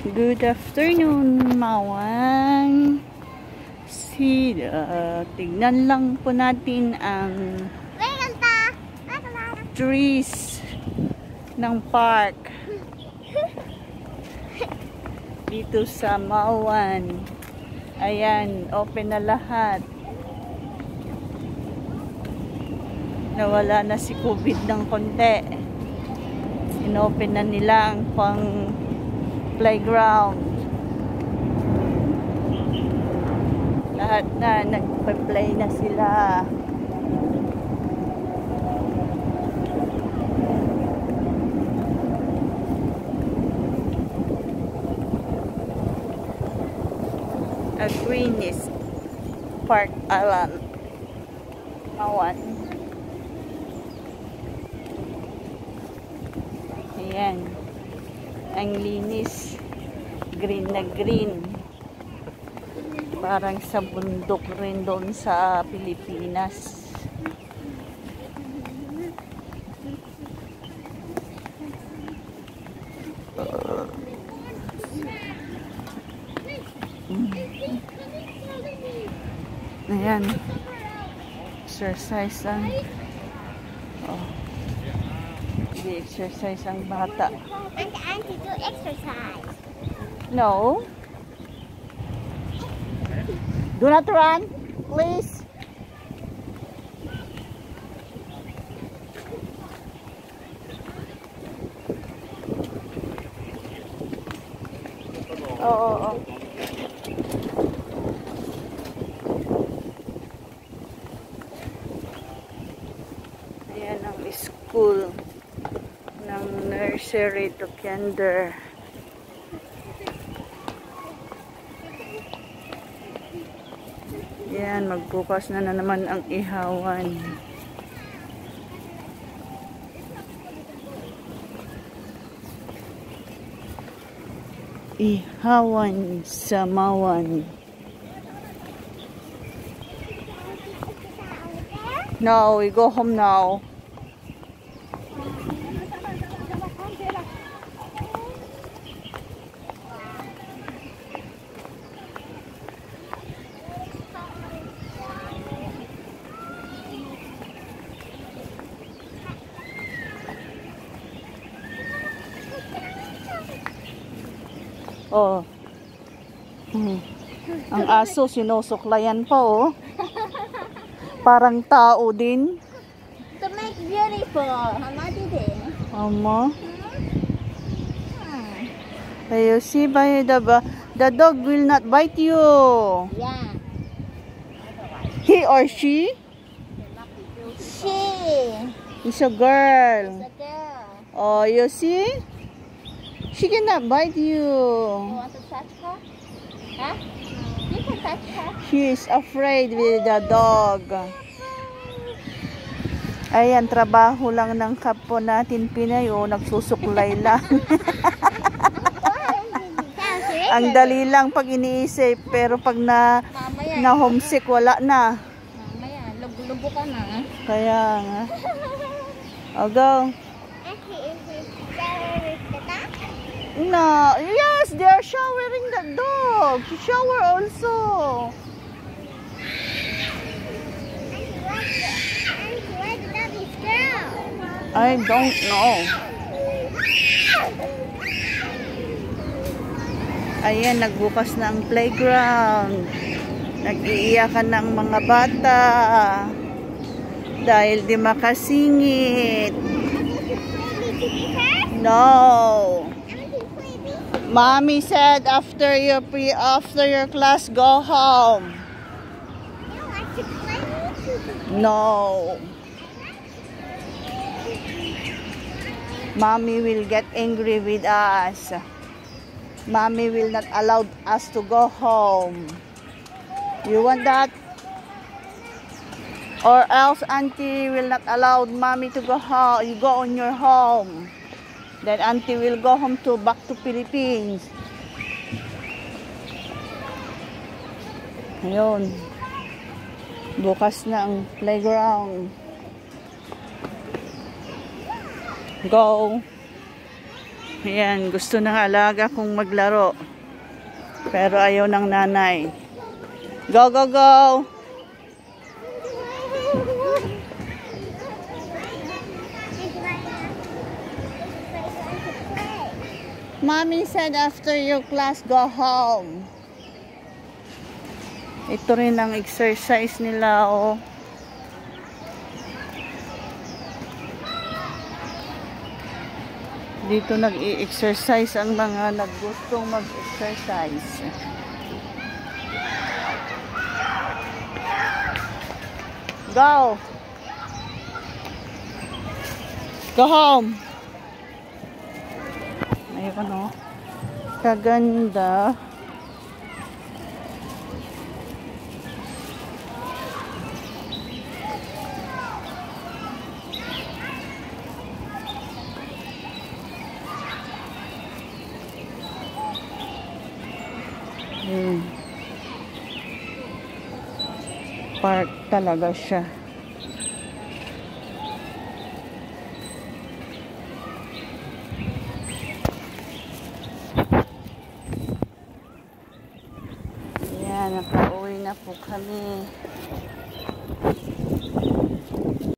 Good afternoon, Mawan. Tignan lang po natin ang trees ng park dito sa Mawan. Ayan, open na lahat. Nawala na si COVID ng konti. Inopen na nila ang pang playground. Lahat na nagpa-play na sila. A green is Park Island, Mawan. Ayan. Ang linis. Green na green. Parang sa bundok rin doon sa Pilipinas. Ayan. Exercise ang exercise ang bata. And auntie do exercise. No. Do not run, please. Oh. Ayan ang school ng nursery to kinder. Yan, magbukas na naman ang ihawan. Ihawan sa Mawan. No, we go home now. Oh. Ang aso sinusuklayan pa oh. Parang tao din. To make beautiful. Mama did it. Mama. You see by the dog will not bite you. Yeah. He or she? She. It's a girl. It's a girl. Oh, you see? She cannot bite you. You want to touch her? Huh? You can touch her. She is afraid with the dog. Ayan, trabaho lang ng kapwa natin Pinay. O, nagsusuklay lang. Ang dali lang pag iniisip. Pero pag na homesick, wala na. Mamaya, lubo ka na. Kaya nga. O, go. No, yes, they are showering the dog. She shower also. Where's the baby's girl? I don't know. Ayan, nagbukas na ang playground. Nag-iiyakan ng mga bata dahil di makasingit. No. Mommy said after your class, go home. No. Mommy will get angry with us. Mommy will not allow us to go home. You want that? Or else auntie will not allow mommy to go home. You go on your home. Then auntie will go home back to Philippines. Ayun. Bukas na ang playground. Go. Ayan, gusto ng alaga kong maglaro. Pero ayaw ng nanay. Go, go, go! Mommy said after your class, go home. Ito rin ang exercise nila, oh. Dito nag-i-exercise ang mga naggustong mag-exercise. Go! Go home! Ayun, oh. Kaganda. Park talaga siya. Ayan, nakauwi na po kami.